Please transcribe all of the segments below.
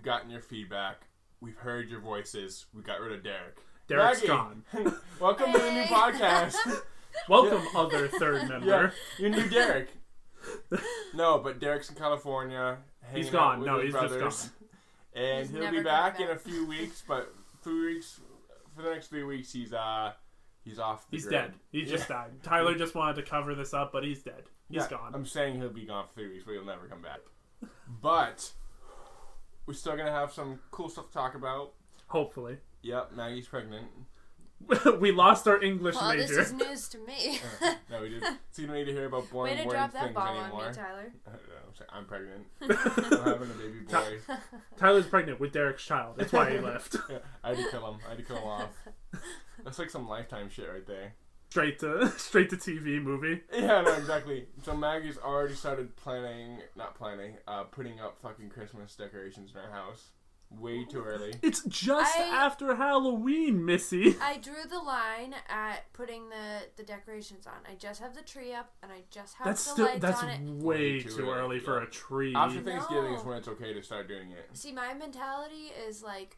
gotten your feedback. We've heard your voices. We got rid of Derek. Derek's Maggie, gone. Welcome to the new podcast. Welcome, other third member. Yeah, your new Derek. No, but Derek's in California. He's gone. With No, his he's brothers, just gone. And he'll be back in a few weeks. But 3 weeks, for the next 3 weeks, he's off. He's dead. He just died. Tyler just wanted to cover this up, but he's dead. He's gone. I'm saying he'll be gone for 3 weeks, but he'll never come back. But we're still gonna have some cool stuff to talk about. Hopefully. Yep, Maggie's pregnant. We lost our English major. This is news to me. No, we did. So you don't need to hear about boring, Way to boring drop that things bomb anymore. on me, Tyler. I'm pregnant. I'm having a baby boy. Tyler's pregnant with Derek's child. That's why he left. Yeah, I had to kill him off. That's like some Lifetime shit right there. Straight to TV movie. Yeah, no, exactly. So Maggie's already started putting up fucking Christmas decorations in our house. Way too early. It's just after Halloween, Missy. I drew the line at putting the decorations on. I just have the tree up, and I just have lights on it. That's way too early for a tree. After Thanksgiving is when it's okay to start doing it. See, my mentality is like,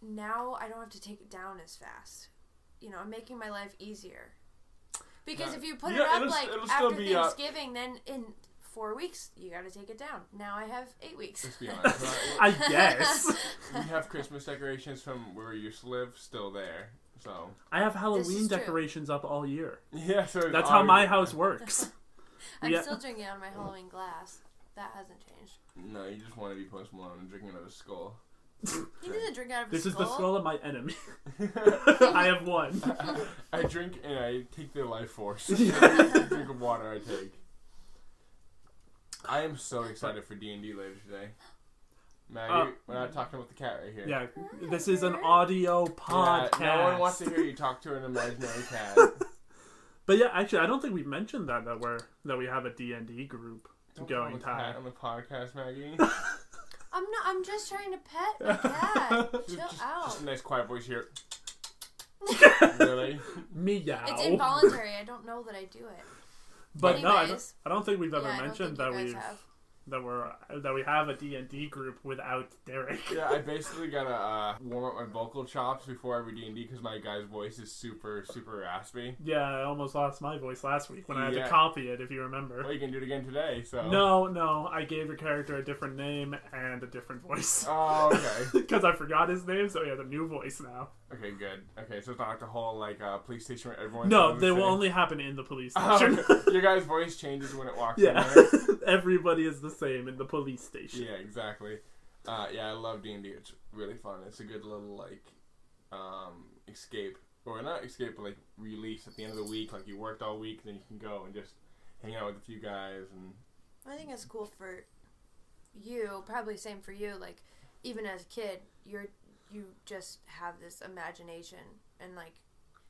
now I don't have to take it down as fast. You know, I'm making my life easier. Because if you put it up like after Thanksgiving, then in 4 weeks, you got to take it down. Now I have 8 weeks. Let's be honest. I guess. We have Christmas decorations from where we used to live still there. So I have Halloween decorations up all year. Yeah, so that's how my house works. I'm still drinking out of my Halloween glass. That hasn't changed. No, you just want to be Post Malone and drinking out of a skull. He doesn't drink out of a skull. This is the skull of my enemy. I have one. I drink and I take their life force. The drink of water I take. I am so excited for D&D later today. Maggie, we're not talking about the cat right here. Yeah, this is an audio podcast. Yeah, no one wants to hear you talk to an imaginary cat. But yeah, actually, I don't think we mentioned that we have a D&D group going cat on the podcast, Maggie. I'm just trying to pet the cat. Chill out. Just a nice quiet voice here. Really? Meow. It's involuntary. I don't know that I do it. But anyways, no, I don't think we've ever mentioned that we have a D&D group without Derek. Yeah, I basically gotta warm up my vocal chops before every D&D because my guy's voice is super, super raspy. Yeah, I almost lost my voice last week when I had to copy it, if you remember. Well, you can do it again today, so... No, I gave your character a different name and a different voice. Oh, okay. Because I forgot his name, so he has a new voice now. Okay, good. Okay, so it's not like the whole, police station where everyone... No, they will only happen in the police station. Your guy's voice changes when it walks in there. Everybody is the same in the police station. Yeah, exactly. I love D&D. It's really fun. It's a good little, escape. Or not escape, but, release at the end of the week. Like, you worked all week, then you can go and just hang out with a few guys. And I think it's cool for you, probably same for you, even as a kid, you just have this imagination, and,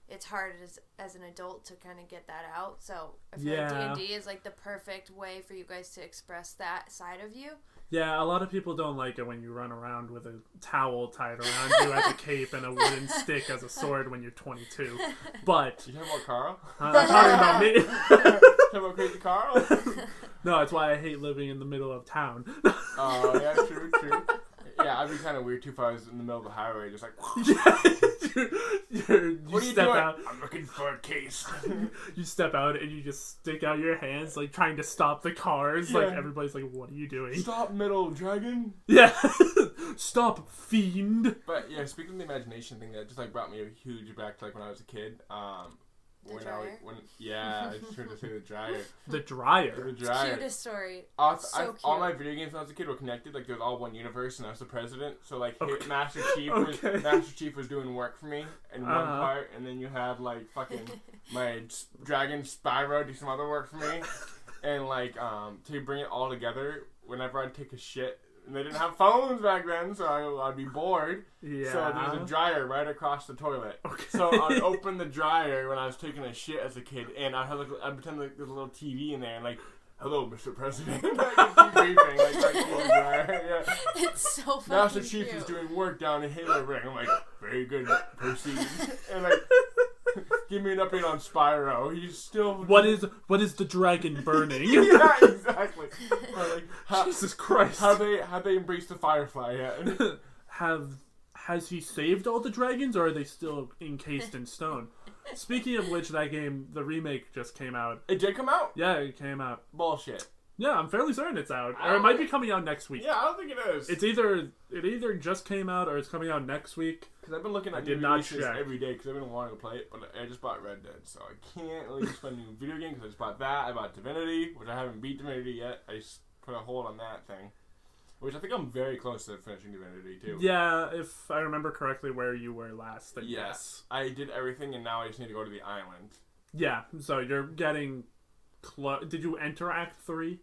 it's hard as an adult to kind of get that out. So I feel like D&D is the perfect way for you guys to express that side of you. Yeah, a lot of people don't like it when you run around with a towel tied around you as a cape and a wooden stick as a sword when you're 22. But you talking about Carl? I'm talking about me. Talking about Crazy Carl? No, that's why I hate living in the middle of town. Oh, yeah, true. Yeah, I'd be kind of weird too if I was in the middle of the highway, just what are you doing? Out. I'm looking for a case. You step out and you just stick out your hands, trying to stop the cars. Yeah. Everybody's like, "What are you doing?" Stop, middle dragon. Yeah, stop, fiend. But yeah, speaking of the imagination thing, that just brought me a huge back to when I was a kid. The dryer? I just heard to say the dryer. The dryer. The dryer. Cutest story. Cute. All my video games when I was a kid were connected. There was all one universe, and I was the president. So Master Chief was doing work for me in one part, and then you had fucking my dragon Spyro do some other work for me, and to bring it all together. Whenever I'd take a shit. And they didn't have phones back then, so I'd be bored. Yeah. So there's a dryer right across the toilet. Okay. So I'd open the dryer when I was taking a shit as a kid, and I'd pretend there's a little TV in there, and hello, Mr. President. Briefing, yeah. It's so funny. Master Chief is doing work down in Halo Ring. I'm very good, proceed. And Give me an update on Spyro. He's still... What is the dragon burning? Yeah, exactly. Or like, Jesus Christ. Have they embraced the Firefly yet? Has he saved all the dragons, or are they still encased in stone? Speaking of which, that game, the remake just came out. It did come out? Yeah, it came out. Bullshit. Yeah, I'm fairly certain it's out. Or it might be coming out next week. Yeah, I don't think it is. It either just came out or it's coming out next week. Because I've been looking at new releases every day because I've been wanting to play it, but I just bought Red Dead, so I can't really spend a new video game because I just bought that. I bought Divinity, which I haven't beat Divinity yet. I just put a hold on that thing. Which I think I'm very close to finishing Divinity, too. Yeah, if I remember correctly where you were last, then yes. I did everything, and now I just need to go to the island. Yeah, so you're getting close. Did you enter Act 3?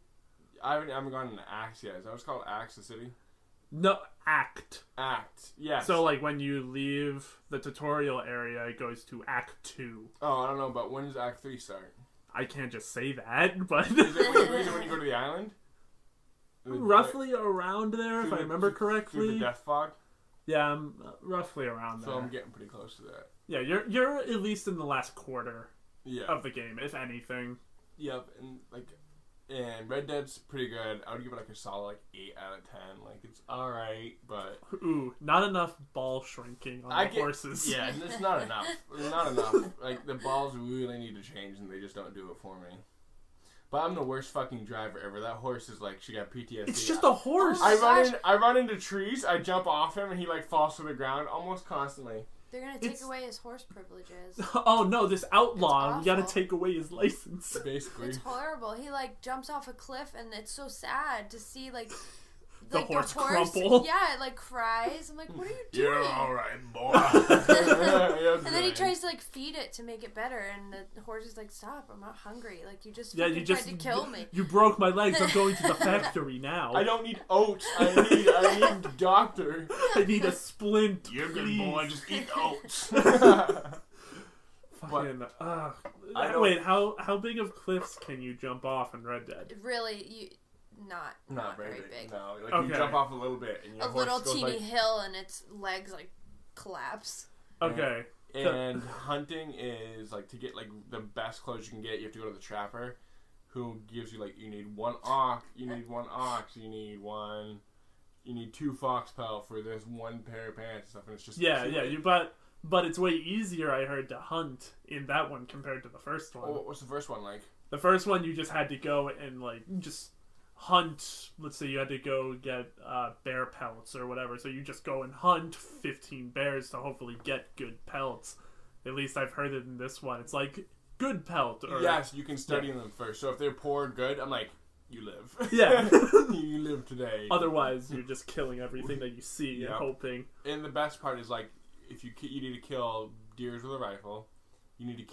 I haven't gone into Axe yet. Is that what it's called? Axe the City? No, Act. Act, yes. So, like, when you leave the tutorial area, it goes to Act 2. Oh, I don't know, but when does Act 3 start? I can't just say that, but... Is it when you go to the island? Roughly around there, if I remember correctly. Through the Death Fog? Yeah, I'm roughly around there. So I'm getting pretty close to that. Yeah, you're at least in the last quarter yeah. of the game, if anything. Yep, and Red Dead's pretty good. I would give it like a solid 8 out of 10. Like, it's alright, but... Ooh, not enough ball shrinking on horses. Yeah, it's not enough. Not enough. Like, the balls really need to change, and they just don't do it for me. But I'm the worst fucking driver ever. That horse is like, she got PTSD. It's just a horse. I run into trees, I jump off him, and he like falls to the ground almost constantly. They're gonna take away his horse privileges. Oh no, this outlaw, we gotta take away his license. Basically. It's horrible. He like jumps off a cliff, and it's so sad to see like the horse crumple. Yeah, it like cries. I'm like, what are you doing? You're alright, boy. And then he tries to like feed it to make it better, and the horse is like, stop, I'm not hungry. Like, you just tried to kill me. You broke my legs, I'm going to the factory now. I don't need oats. I need doctor. I need a splint. You're good, boy, just eat oats. Fucking, wait, how big of cliffs can you jump off in Red Dead? Really, not very big. No, like you jump off a little bit, and your horse little goes teeny like... hill, and its legs like collapse. Okay. And hunting is like, to get like the best clothes you can get, you have to go to the trapper, who gives you like, you need one ox, you need 2 fox pelt for this 1 pair of pants and stuff, and it's just but it's way easier, I heard, to hunt in that one compared to the first one. Oh, what's the first one like? The first one, you just had to go and like just hunt. Let's say you had to go get bear pelts or whatever, so you just go and hunt 15 bears to hopefully get good pelts. At least I've heard it in this one. It's like good pelt. Or, yes, you can study them first. So if they're poor, good, I'm like, you live. Yeah. You live today. Otherwise, you're just killing everything that you see and hoping. And the best part is, like, if you need to kill deers with a rifle, you need to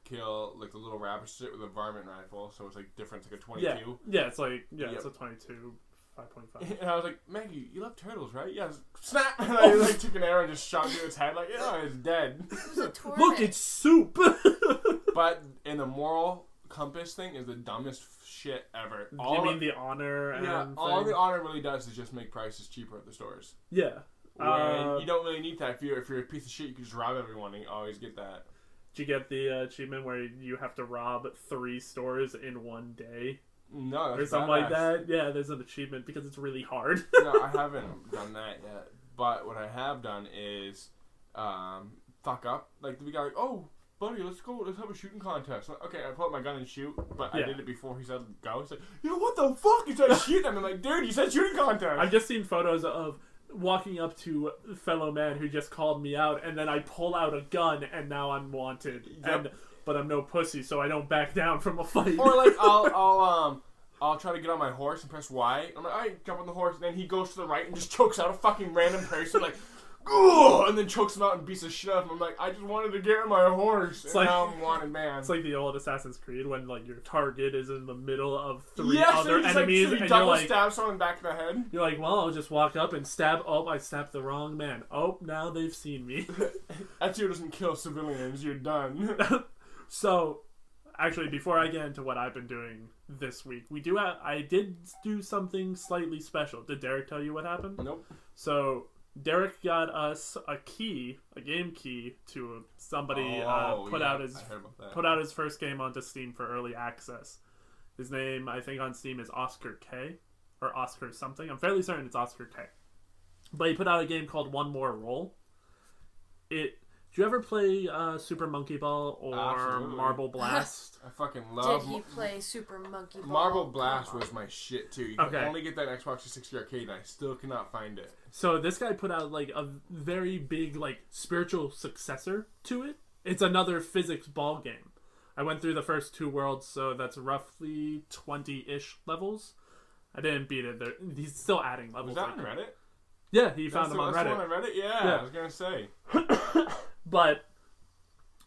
kill like the little rabbit shit with a varmint rifle, so it's like different, it's like a 22. Yeah, it's like it's a 22, 5.5. And I was like, Maggie, you love turtles, right? Yeah. Snap! And I like took an arrow and just shot through its head, like, it's dead. Look, it's soup. But in the moral compass thing is the dumbest shit ever. You mean the honor? All the honor really does is just make prices cheaper at the stores. Yeah. When you don't really need that. If you're a piece of shit, you can just rob everyone and you always get that. Did you get the achievement where you have to rob 3 stores in one day? No, that's or something like that. Yeah, there's an achievement because it's really hard. No, I haven't done that yet. But what I have done is fuck up. Like, we got like, oh, buddy, let's have a shooting contest. Like, okay, I pull out my gun and shoot, but I did it before he said go. He's like, what the fuck? He said shoot him. I'm like, dude, you said shooting contest. I've just seen photos of walking up to a fellow man who just called me out, and then I pull out a gun, and now I'm wanted. Yep. But I'm no pussy, so I don't back down from a fight. Or like I'll try to get on my horse and press Y. I'm like, alright, jump on the horse, and then he goes to the right and just chokes out a fucking random person, like, ugh, and then chokes him out and beats the shit out of him. I'm like, I just wanted to get on my horse, and now I'm wanted, man. It's like the old Assassin's Creed when like your target is in the middle of 3 other enemies, like, so and you're like, stab someone in the back of the head. You're like, well, I'll just walk up and stab. Oh, I stabbed the wrong man. Oh, now they've seen me. Ezio doesn't kill civilians. You're done. So, actually, before I get into what I've been doing this week, I did do something slightly special. Did Derek tell you what happened? Nope. So, Derek got us a game key to somebody put out his first game onto Steam for early access. His name, I think, on Steam is Oscar K or Oscar something. I'm fairly certain it's Oscar K. But he put out a game called One More Roll. Did you ever play Super Monkey Ball or Absolutely. Marble Blast? I fucking love. Did he play Super Monkey Ball? Marble Blast was my shit too. You can only get that Xbox 360 arcade, and I still cannot find it. So this guy put out like a very big like spiritual successor to it. It's another physics ball game. I went through the first 2 worlds, so that's roughly 20-ish levels. I didn't beat it. He's still adding levels. Was that on Reddit? Yeah, he found them on Reddit. The one on Reddit? Yeah, I was gonna say. But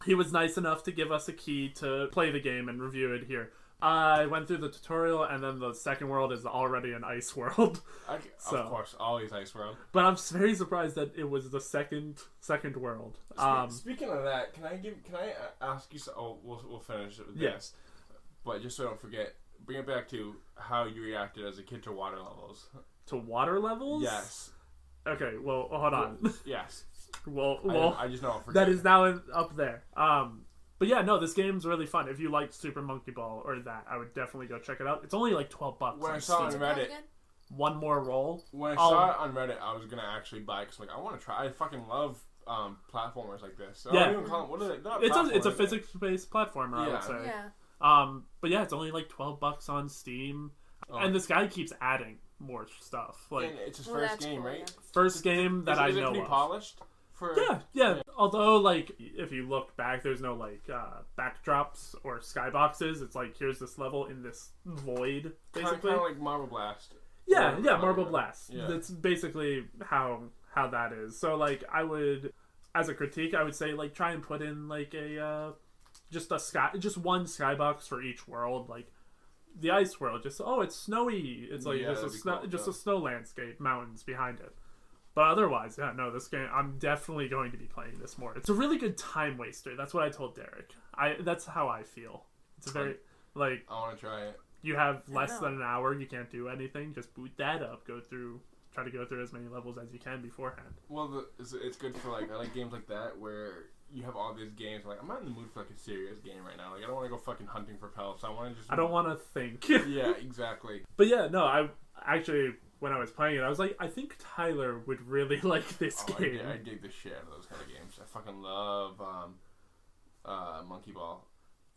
he was nice enough to give us a key to play the game and review it here. I went through the tutorial, and then the second world is already an ice world. Of course, always ice world. But I'm very surprised that it was the second world. Speaking of that, can I ask you? We'll finish it with this. But just so I don't forget, bring it back to how you reacted as a kid to water levels. To water levels? Yes. Okay. Well, hold on. Yes. Well, I just know I'll forget. That is now up there. But yeah, no, this game's really fun. If you like Super Monkey Ball or that, I would definitely go check it out. It's only like $12. When I saw it on Reddit, One More Roll. When I saw it on Reddit, I was gonna actually buy it because I want to try. I fucking love platformers like this. So yeah. I don't even call them, what are they? It's a physics-based platformer, I would say. Yeah. But yeah, it's only like $12 on Steam, and this guy keeps adding more stuff. Like, and it's his first game, cool, right? yeah. First game that I know of. Is it pretty polished? Yeah. Although, like, if you look back, there's no, like, backdrops or skyboxes. It's like, here's this level in this void, basically. Kind of like Marble Blast. Yeah, Marble Blast. Yeah. That's basically how that is. So, like, I would, as a critique, I would say, like, try and put in, like, just one skybox for each world. Like, the ice world, it's snowy. It's like, just a snow landscape, mountains behind it. But otherwise, this game, I'm definitely going to be playing this more. It's a really good time waster. That's what I told Derek. That's how I feel. It's a very, like... I want to try it. You have less than an hour. You can't do anything. Just boot that up. Try to go through as many levels as you can beforehand. Well, it's good for, like, I like games like that where you have all these games. Like, I'm not in the mood for, like, a serious game right now. Like, I don't want to go fucking hunting for pelts. I don't want to think. Yeah, exactly. But yeah, no, I actually... When I was playing it, I was like, I think Tyler would really like this game. I dig the shit out of those kind of games. I fucking love Monkey Ball.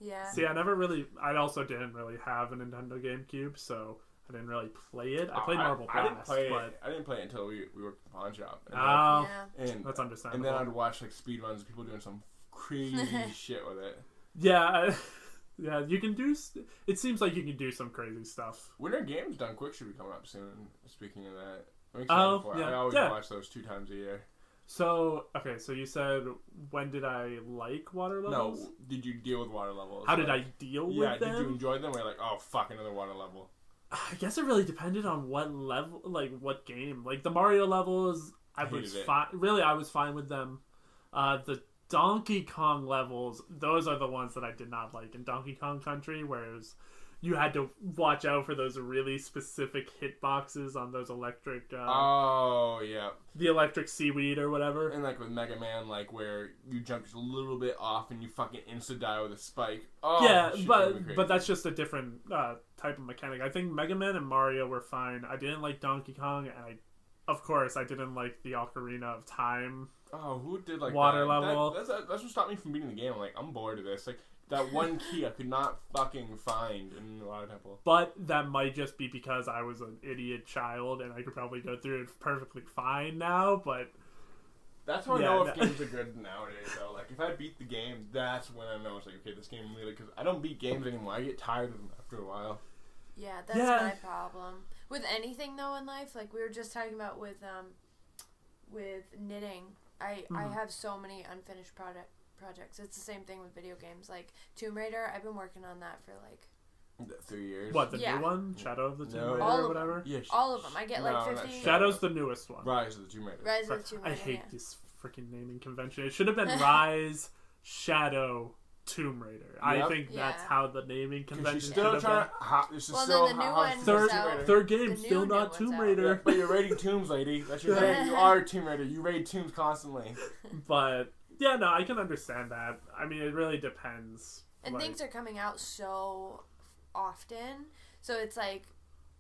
Yeah. See, I also didn't really have a Nintendo GameCube, so I didn't really play it. I played Marble Blast. I didn't play it until we worked at the pawn shop. And that's understandable. And then I'd watch like speedruns of people doing some crazy shit with it. Yeah. Yeah, you can do... It seems like you can do some crazy stuff. Winter Games Done Quick should be coming up soon, speaking of that. I'm excited for it. I always watch those 2 times a year. So, okay, so you said, when did I like water levels? No, did you deal with water levels? How did I deal with them? Yeah, did you enjoy them? Or like, oh, fuck, another water level? I guess it really depended on what level, like, what game. Like, the Mario levels, I was fine. Really, I was fine with them. The Donkey Kong levels, those are the ones that I did not like in Donkey Kong Country, whereas you had to watch out for those really specific hitboxes on those electric... the electric seaweed or whatever. And like with Mega Man, like where you jump just a little bit off and you fucking insta-die with a spike. Oh, yeah, but that's just a different type of mechanic. I think Mega Man and Mario were fine. I didn't like Donkey Kong, and of course, I didn't like the Ocarina of Time. Oh, who did like water level? That's what stopped me from beating the game. I'm like, I'm bored of this. Like that one key I could not fucking find in the Water Temple. But that might just be because I was an idiot child and I could probably go through it perfectly fine now. But that's when I know if games are good nowadays. Though, like if I beat the game, that's when I know it's like, okay, this game really. Because I don't beat games anymore. I get tired of them after a while. Yeah, that's my problem with anything though in life. Like we were just talking about with knitting. I have so many unfinished projects. It's the same thing with video games. Like Tomb Raider, I've been working on that for like 3 years. What, the new one? Shadow of the Tomb Raider or whatever? Yeah, all of them. I get like 15. Shadow's the newest one. Rise of the Tomb Raider. Rise of the Tomb Raider. I hate this freaking naming convention. It should have been Rise, Shadow, Tomb Raider. I think that's how the naming convention she's still trying to... Well, then the new one third game, still not Tomb Raider. Yeah, but you're raiding tombs, lady. That's your thing. You are a Tomb Raider. You raid tombs constantly. But, yeah, no, I can understand that. I mean, it really depends. And things are coming out so often. So it's like,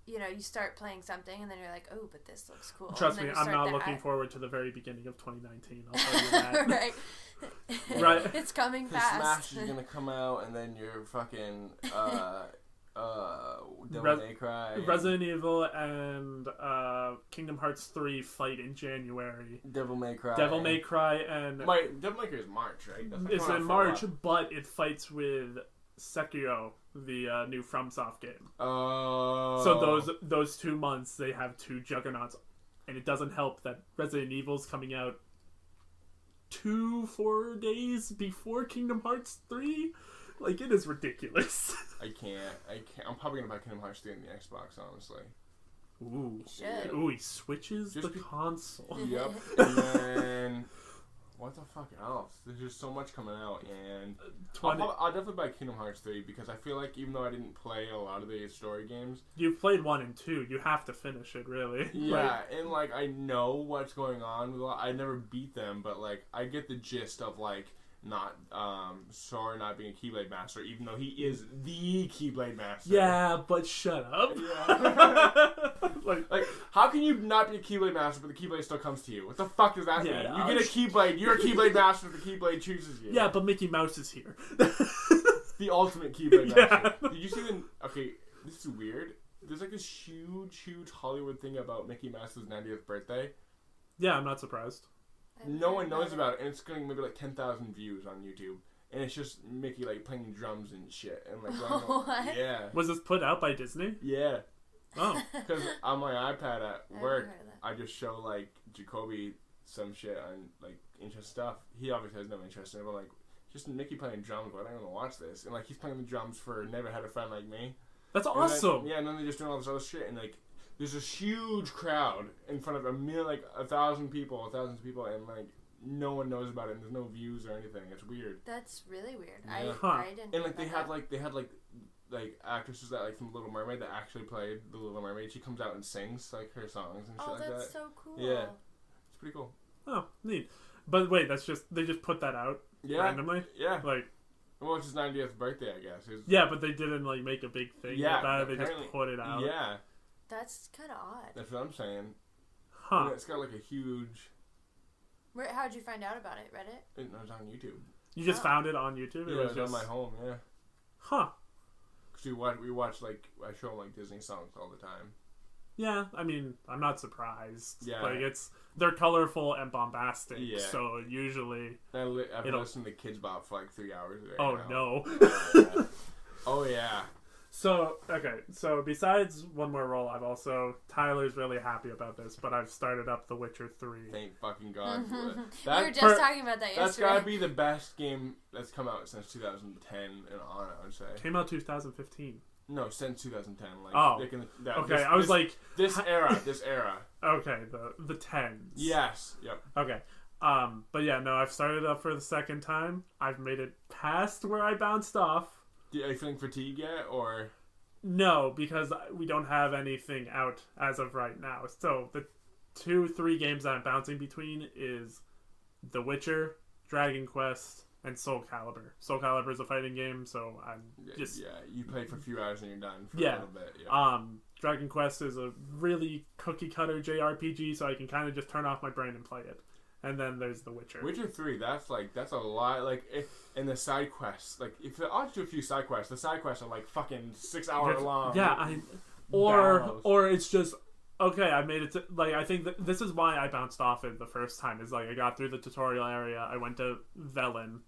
you know, you start playing something and then you're like, oh, but this looks cool. Trust me, I'm not looking forward to the very beginning of 2019. I'll tell you that. Right. Right. It's coming fast. Smash is gonna come out, and then you're fucking Devil May Cry, Resident Evil, and Kingdom Hearts 3 fight in January. Devil May Cry, and Devil May Cry is March, right? It's in March, but it fights with Sekiro, the new FromSoft game. Oh. So those 2 months they have two juggernauts, and it doesn't help that Resident Evil's coming out 4 days before Kingdom Hearts 3. Like, it is ridiculous. I can't. I'm probably gonna buy Kingdom Hearts 3 on the Xbox, honestly. Ooh. Shit. Ooh, he switches the console. Yep. And then what the fuck else? There's just so much coming out, and I'll definitely buy Kingdom Hearts 3 because I feel like even though I didn't play a lot of the story games, you've played 1 and 2. You have to finish it, really. Yeah, and like I know what's going on with. I never beat them, but like I get the gist of like not Sora not being a Keyblade Master, even though he is the Keyblade Master. Yeah, but shut up. Yeah. like how can you not be a Keyblade Master but the Keyblade still comes to you? What the fuck does that mean? You get a Keyblade, you're a Keyblade Master if the Keyblade chooses you. Yeah, but Mickey Mouse is here. The ultimate Keyblade Master. Did you see the... Okay, this is weird. There's like this huge Hollywood thing about Mickey Mouse's 90th birthday. Yeah, I'm not surprised. No one knows about it, and it's getting maybe like 10,000 views on YouTube. And it's just Mickey like playing drums and shit. And like, what? Yeah. Was this put out by Disney? Yeah. Oh. Because on my iPad at work, I just show like Jacoby some shit on like interest stuff. He obviously has no interest in it, but like just Mickey playing drums. Why don't I want to watch this? And like he's playing the drums for Never Had a Friend Like Me. That's awesome. And then they're just doing all this other shit, and like there's this huge crowd in front of 1,000 people, and like no one knows about it, and there's no views or anything. It's weird. That's really weird. Yeah. I didn't. And like they had actresses that like from Little Mermaid that actually played the Little Mermaid. She comes out and sings like her songs and shit like that. Oh, that's so cool. Yeah, it's pretty cool. Oh, neat. But wait, they just put that out randomly. Yeah. Like. Well, it's his 90th birthday, I guess. Yeah, but they didn't like make a big thing about it. They just put it out. Yeah. That's kind of odd. That's what I'm saying. Huh. And it's got like a huge... How'd you find out about it? Reddit? It was on YouTube. You just found it on YouTube? Yeah, it was on my home, yeah. Huh. Because we watch like, I show them like Disney songs all the time. Yeah, I mean, I'm not surprised. Yeah. Like, they're colorful and bombastic, yeah. So usually... I've listened to Kids Bop for like 3 hours a day. Oh, no. Yeah. Oh, yeah. So besides one more role, Tyler's really happy about this, but I've started up The Witcher 3. Thank fucking God. We were just talking about that yesterday. That's gotta be the best game that's come out since 2010 and on, I would say. Came out 2015. No, since 2010. Like, okay. I was like... This era. Okay, the 10s. Yes. Yep. Okay. But yeah, no, I've started up for the second time. I've made it past where I bounced off. Are you feeling fatigued yet, or...? No, because we don't have anything out as of right now. So the 2-3 games that I'm bouncing between is The Witcher, Dragon Quest, and Soul Calibur. Soul Calibur is a fighting game, so I'm just... Yeah, you play for a few hours and you're done for a little bit. Yeah. Dragon Quest is a really cookie-cutter JRPG, so I can kind of just turn off my brain and play it. And then there's The Witcher. Witcher 3, that's a lot. Like, and the side quests, like, if I'll do a few side quests, the side quests are like fucking 6 hour long. Yeah, or it's just, okay, I made it to, like, I think that this is why I bounced off it the first time, is like, I got through the tutorial area, I went to Velen,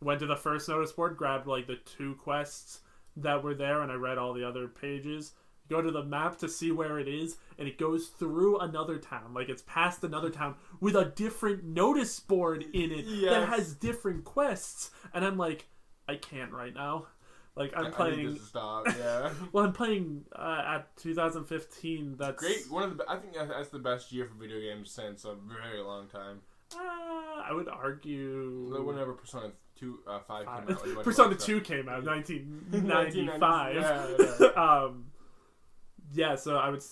went to the first notice board, grabbed like the 2 quests that were there, and I read all the other pages. Go to the map to see where it is, and it goes through another town. Like, it's past another town with a different notice board in it that has different quests. And I'm like, I can't right now. Like, I'm playing... I need this to stop, yeah. Well, I'm playing at 2015. That's great. I think that's the best year for video games since a very long time. I would argue... Whenever Persona 5 came out. Like, Persona 2 came out in 1995. Yeah, so I would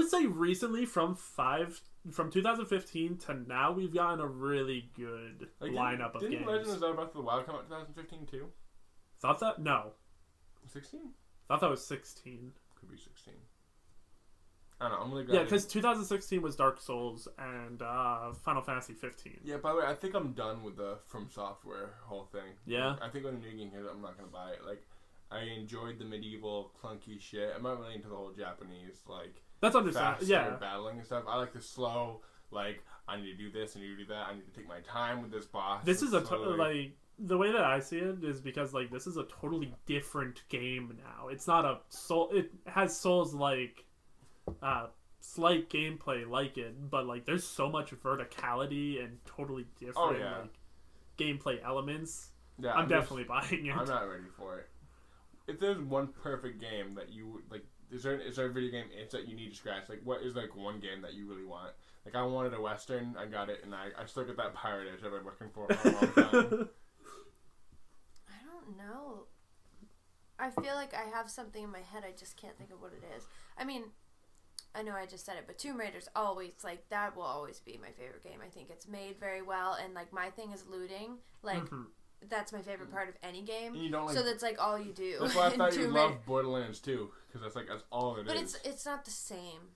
say recently from 2015 to now we've gotten a really good lineup of games. Didn't Legend of Zelda Breath of the Wild come out in 2015 too? Thought that? No. 16? Thought that was 16. Could be 16. I don't know. I'm gonna go. Yeah, because 2016 was Dark Souls and Final Fantasy 15. Yeah, by the way, I think I'm done with the From Software whole thing. Yeah? I think when the new game hits, I'm not gonna buy it. Like, I enjoyed the medieval clunky shit. I'm not really into the whole Japanese, like, that's understandable. Yeah, battling and stuff. I like the slow, like, I need to do this, I need to do that, I need to take my time with this boss. This is like, the way that I see it is because, like, this is a totally different game now. It's not a soul. It has Souls-like slight gameplay like it, but, like, there's so much verticality and totally different like gameplay elements. Yeah, I'm definitely buying it. I'm not ready for it. If there's one perfect game that you would like, is there a video game itch that you need to scratch? Like, what is like one game that you really want? Like, I wanted a Western, I got it, and I still get that pirate itch I've been looking for a long time. I don't know. I feel like I have something in my head. I just can't think of what it is. I mean, I know I just said it, but Tomb Raider's always, like, that will always be my favorite game. I think it's made very well, and, like, my thing is looting. Like, that's my favorite part of any game. And you don't, like, so that's, like, all you do. That's why I thought you loved Borderlands too, because that's all it is. But it's not the same,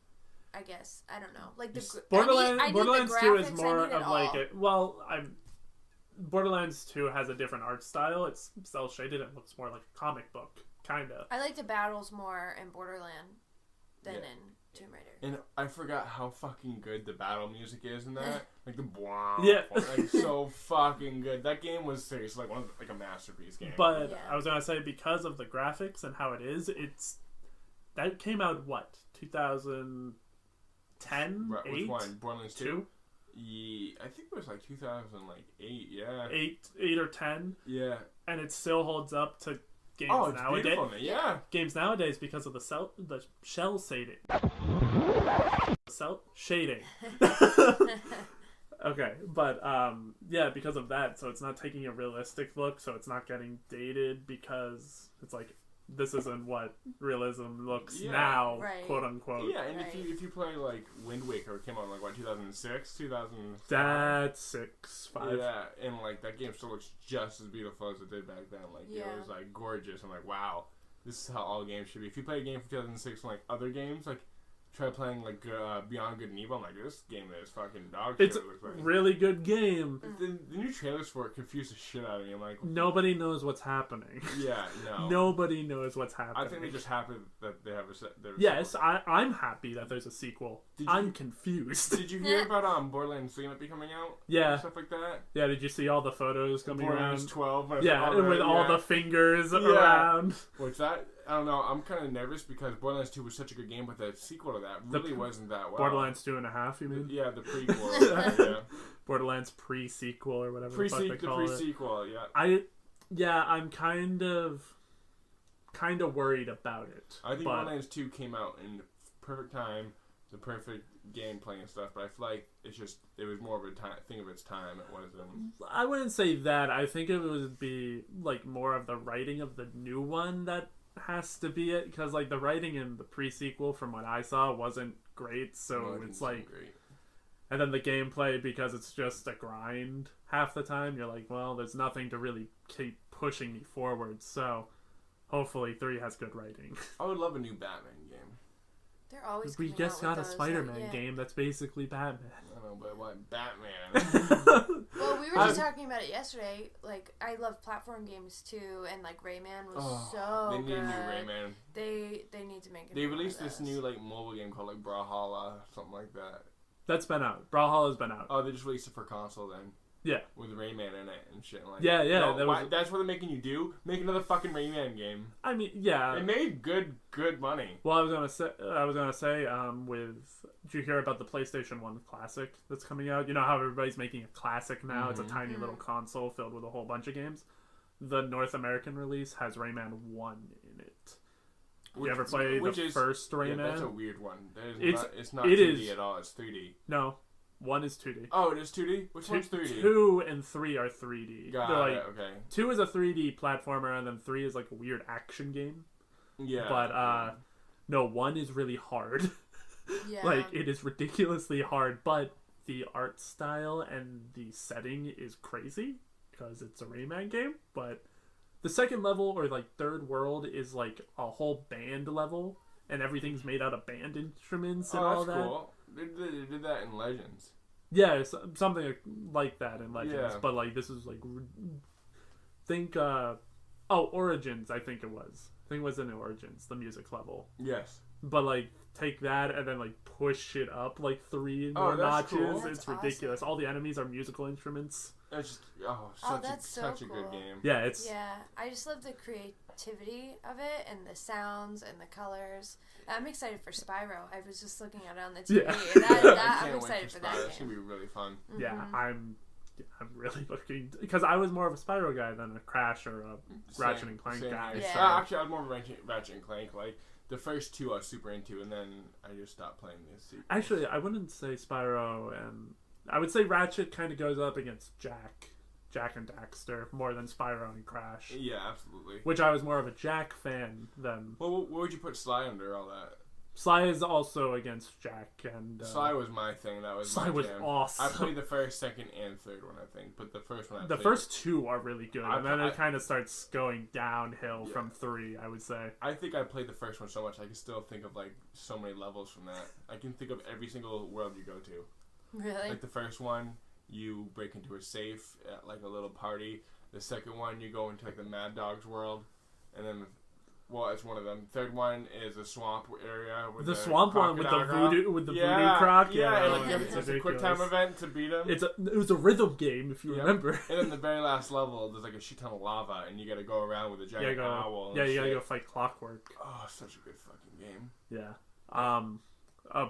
I guess. I don't know. Like, Borderlands 2 is more of, like, Borderlands 2 has a different art style. It's cel-shaded and looks more like a comic book, kind of. I like the battles more in Borderland than in Tomb Raider. And I forgot how fucking good the battle music is in that. Like the blah. Yeah. Like, so fucking good. That game was seriously like a masterpiece game. But I was gonna say, because of the graphics and how it is, that came out what, 2010? Right, 8? which one? Borderlands 2? Yeah, I think it was like 2008. Yeah. 8 or 10. Yeah. And it still holds up to games nowadays. Beautiful, yeah. Games nowadays because of the shell shading. Shading. Okay, but yeah, because of that, so it's not taking a realistic look, so it's not getting dated because it's like, this isn't what realism looks now, quote unquote. Yeah, and if you play like Wind Waker, it came out in like what, 2006, 2005. That's 6, 5. Yeah, and like that game still looks just as beautiful as it did back then. Like it was like gorgeous. I'm like, wow, this is how all games should be. If you play a game from 2006 and like other games, like try playing like Beyond Good and Evil, I'm like, this game is fucking dog shit. It's a really good game. The new trailers for it confused the shit out of me. I'm like, nobody knows what's happening. Yeah, no. Nobody knows what's happening. I think they just happy that they have a set. Yes, I'm happy that there's a sequel. I'm confused. Did you hear about Borderlands 3 might be coming out? Yeah. And stuff like that? Yeah, did you see all the photos coming Borderlands around? 12. Yeah, with all the fingers around. Which that, I don't know, I'm kind of nervous because Borderlands 2 was such a good game, but the sequel to that really wasn't that well. Borderlands 2.5, you mean? Yeah, the prequel. Yeah. Borderlands pre-sequel or whatever the pre-sequel, yeah. I'm kind of worried about it. I think Borderlands 2 came out in the perfect time, the perfect gameplay and stuff, but I feel like it was more of a thing of its time. It wasn't. I wouldn't say that. I think it would be like more of the writing of the new one that has to be it, because like the writing in the pre-sequel from what I saw wasn't great, so it's like great. And then the gameplay, because it's just a grind half the time, you're like, well, there's nothing to really keep pushing me forward, so hopefully 3 has good writing. I would love a new Batman game. They're always we just got a Spider-Man game that's basically Batman. I know, but what, Batman? Well, we were just talking about it yesterday. Like, I love platform games too, and like Rayman was so good. They need good. a new Rayman. They need to make. They released this new like mobile game called like Brawlhalla, something like that. That's been out. Brawlhalla's been out. Oh, they just released it for console then. Yeah. With Rayman in it and shit. Like, yeah. That's what they're making you do? Make another fucking Rayman game. I mean, yeah. They made good money. Well, I was gonna say, did you hear about the PlayStation 1 Classic that's coming out? You know how everybody's making a Classic now? Mm-hmm. It's a tiny little console filled with a whole bunch of games. The North American release has Rayman 1 in it. You ever play the first Rayman? Yeah, that's a weird one. It's not 2D at all. It's 3D. No. 1 is 2D. Oh, it is 2D? Which one's 3D? 2 and 3 are 3D. Got They're it, okay. 2 is a 3D platformer, and then 3 is like a weird action game. Yeah. But, no, 1 is really hard. Yeah. Like, it is ridiculously hard, but the art style and the setting is crazy, because it's a Rayman game, but the second level, or like third world, is like a whole band level, and everything's made out of band instruments and all that. That's cool. They did that in Legends. Yeah, something like that in Legends, Yeah. but like this is like Origins. I think it was in Origins, the music level. Yes. But like take that and then like push it up like 3 more that's notches. cool. It's That's ridiculous. awesome. All the enemies are musical instruments. It's just that's so such a cool. good game. Yeah, it's Yeah, I just love the creativity of it and the sounds and the colors. I'm excited for Spyro. I was just looking at it on the TV. Yeah. And I can't I'm wait excited for that Spyro. It's game. gonna be really fun. yeah. Mhm. I'm really looking, because I was more of a Spyro guy than a Crash or a Ratchet and Clank Same guy. here. Yeah. Actually, I was more of a Ratchet and Clank. Like the first 2, I was super into, and then I just stopped playing the sequels. Actually, I wouldn't say Spyro, and I would say Ratchet kind of goes up against Jack and Daxter more than Spyro and Crash. Yeah, absolutely. Which I was more of a Jack fan than Well, what would you put Sly under all that? Sly is also against Jack, and Sly was my thing. That was Sly my was jam. awesome. I played the first, second, and third one, I think, but the first one. The first 2 are really good, and then I it kind of starts going downhill from 3, I would say. I think I played the first one so much I can still think of like so many levels from that. I can think of every single world you go to. Really? Like the first one, you break into a safe at like a little party. The second one, you go into like the Mad Dog's world, and then, well, it's one of them. Third one is a swamp area with The swamp one with the voodoo croc. Yeah, oh, and like, it's a quick time event to beat him. It was a rhythm game, if you remember. And then the very last level, there's like a shit ton of lava, and you gotta go around with a giant owl. And you gotta shit. go fight Clockwork. Oh, such a good fucking game. Yeah.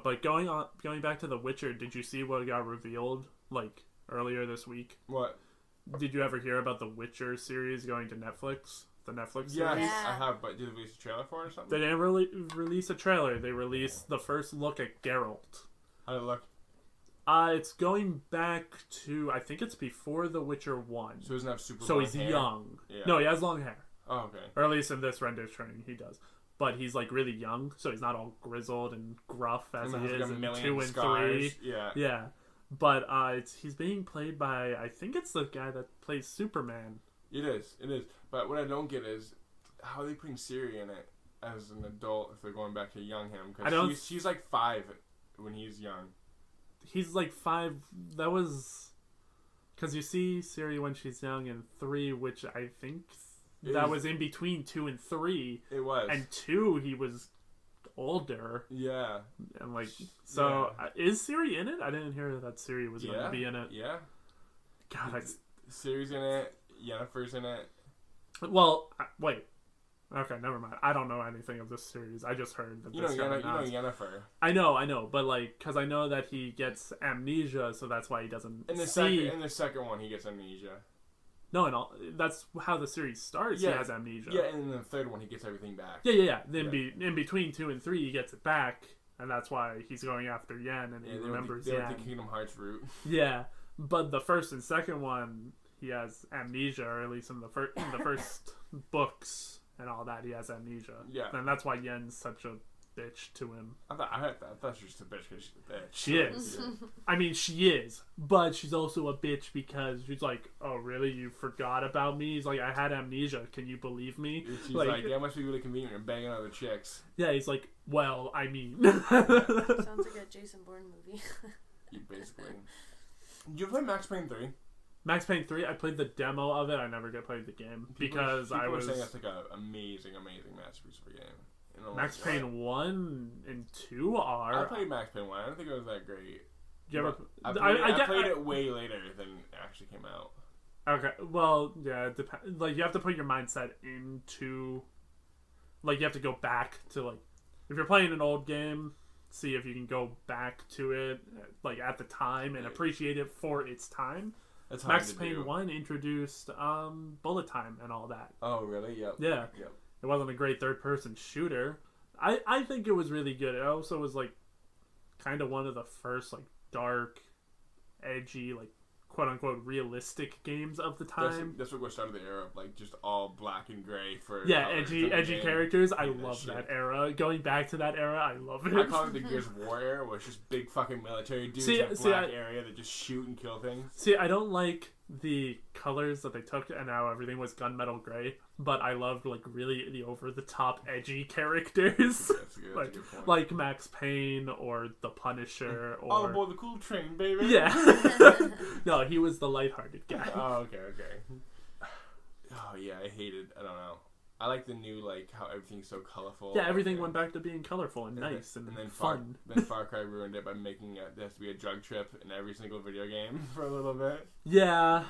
But going back to The Witcher, did you see what got revealed like earlier this week? What? Did you ever hear about the Witcher series going to Netflix? The Netflix series? Yes, Yeah. I have, but did they release a trailer for it or something? They didn't release a trailer. They released the first look at Geralt. How did it look? It's going back to, I think it's before The Witcher 1. So he doesn't have super So long he's hair? young. Yeah. No, he has long hair. Oh, okay. Or at least in this rendition, he does. But he's like really young, so he's not all grizzled and gruff as he And is has, like, a in million 2 and scars. 3. Yeah. Yeah. But he's being played by, I think it's the guy that plays Superman. It is. But what I don't get is, how are they putting Ciri in it as an adult if they're going back to young him? Because she's like 5 when he's young. He's like 5. That was... Because you see Ciri when she's young in 3, which I think was in between 2 and 3. It was. And 2, he was older. Yeah. And like, so is Ciri in it? I didn't hear that Ciri was going to be in it. Yeah. God, Ciri's in it. Yennefer's in it. Well, wait. Okay, never mind. I don't know anything of this series. I just heard that You know Yennefer. Yennefer. I know, but like, because I know that he gets amnesia, so that's why he doesn't In the second one, he gets amnesia. No, that's how the series starts. Yeah. He has amnesia. Yeah, and in the third one, he gets everything back. Yeah. Then in between 2 and 3, he gets it back, and that's why he's going after Yen, and he remembers Yen. They went the Kingdom Hearts route. Yeah, but the first and second one, he has amnesia, or at least in the first books and all that, he has amnesia. Yeah. And that's why Yen's such a bitch to him. I thought she was just a bitch because she's a bitch. She is. I mean, she is, but she's also a bitch because she's like, oh, really? You forgot about me? He's like, I had amnesia. Can you believe me? She's like, yeah, it must be really convenient. You're banging other chicks. Yeah, he's like, well, I mean. Sounds like a Jason Bourne movie. You basically. Did you play Max Payne 3? Max Payne 3, I played the demo of it. I never played the game because people I was saying that's like an amazing masterpiece of a game. Max Payne 1 and 2 are. I played Max Payne 1. I don't think it was that great. You ever? I played it way later than it actually came out. Okay, well, yeah, it depends. Like, you have to put your mindset into. Like, you have to go back to, like, if you're playing an old game, see if you can go back to it, like, at the time and appreciate it for its time. That's hard Max to Payne do. 1 introduced bullet time and all that. Oh, really? Yep. Yeah. Yep. It wasn't a great third-person shooter. I think it was really good. It also was, like, kind of one of the first, like, dark edgy, like quote unquote realistic games of the time. That's what started the era of like just all black and gray for edgy characters. I love that era. Going back to that era, I love it. I call it the Gears of War era, where it's just big fucking military dudes in a black area that just shoot and kill things. See, I don't like the colors that they took and how everything was gunmetal gray, but I loved like really the over the top edgy characters. That's a good point. Like Max Payne or the Punisher or all aboard the cool train, baby. Yeah. No, he was the lighthearted guy. Oh, okay. Oh yeah, I don't know. I like the new, like, how everything's so colorful. Yeah, everything went back to being colorful and nice and then fun. Then Far Cry ruined it by making there has to be a drug trip in every single video game for a little bit. Yeah.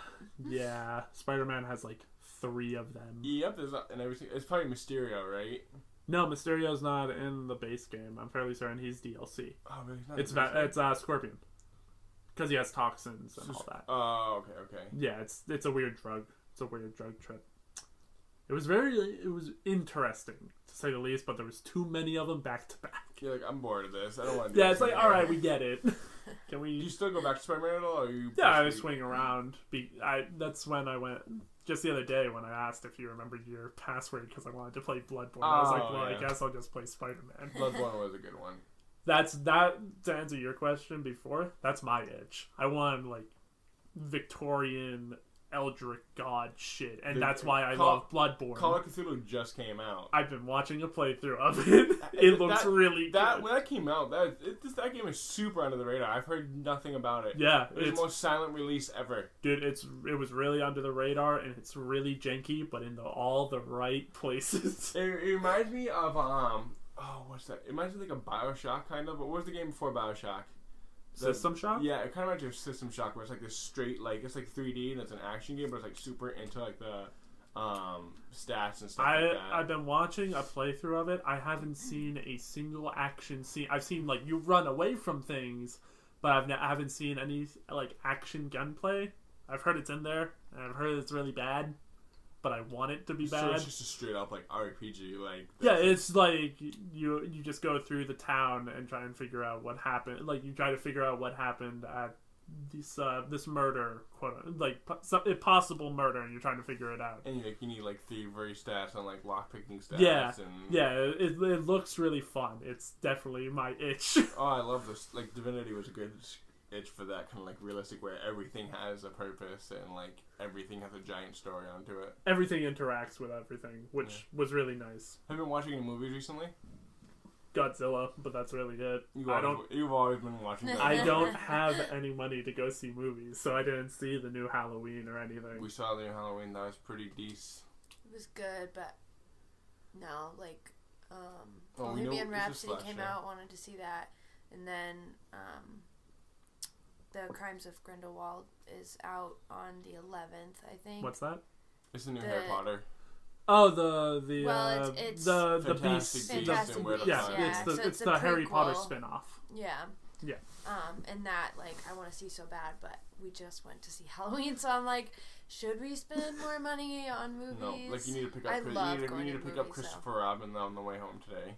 Spider-Man has, like, 3 of them. Yep, and everything. It's probably Mysterio, right? No, Mysterio's not in the base game. I'm fairly certain he's DLC. Oh, really? It's Scorpion. Because he has toxins and all that. Oh, okay. Yeah, it's a weird drug. It's a weird drug trip. It was interesting, to say the least, but there was too many of them back to back. You're like, I'm bored of this. I don't want to do Yeah, this it's like, anymore. alright, we get it. Can we... Do you still go back to Spider-Man at all? Or you I was swinging around. That's when I went... Just the other day when I asked if you remembered your password because I wanted to play Bloodborne. I was like, well, yeah. I guess I'll just play Spider-Man. Bloodborne was a good one. To answer your question before, that's my itch. I want, like, Victorian... Eldritch God shit, and that's why I love Bloodborne. Call of Cthulhu just came out. I've been watching a playthrough of it. It looks really good. When that came out, that game is super under the radar. I've heard nothing about it. Yeah, it's the most silent release ever. Dude, it was really under the radar, and it's really janky, but in all the right places. It reminds me of what's that? It reminds me of like a BioShock kind of. But what was the game before BioShock? System Shock? Yeah, it kind of reminds me of System Shock, where it's like this straight, like, it's like 3D and it's an action game, but it's like super into like the stats and stuff like that. I've been watching a playthrough of it. I haven't seen a single action scene. I've seen like you run away from things, but I haven't seen any like action gunplay. I've heard it's in there, and I've heard it's really bad. But I want it to be bad. So it's just a straight up like RPG, like it's like you just go through the town and try and figure out what happened. Like you try to figure out what happened at this murder, possible murder, and you're trying to figure it out. And you need like thievery stats and like lockpicking stats. It looks really fun. It's definitely my itch. Oh, I love this. Like Divinity was a good itch for that kind of like realistic where everything has a purpose and like everything has a giant story onto it. Everything interacts with everything, which was really nice. Have you been watching any movies recently? Godzilla, but that's really it. You've always been watching Godzilla. I don't have any money to go see movies, so I didn't see the new Halloween or anything. We saw the new Halloween. That was pretty decent. It was good, but no, like Bohemian Rhapsody came out, wanted to see that, and then The Crimes of Grindelwald is out on the 11th, I think. What's that? It's the new Harry Potter. Oh, it's the Beast. Fantastic Beasts. Yeah, it's the Harry Potter spinoff. Yeah. Yeah. And that, like, I want to see so bad, but we just went to see Halloween, so I'm like, should we spend more money on movies? No, like you need to pick up Christopher Robin on the way home today.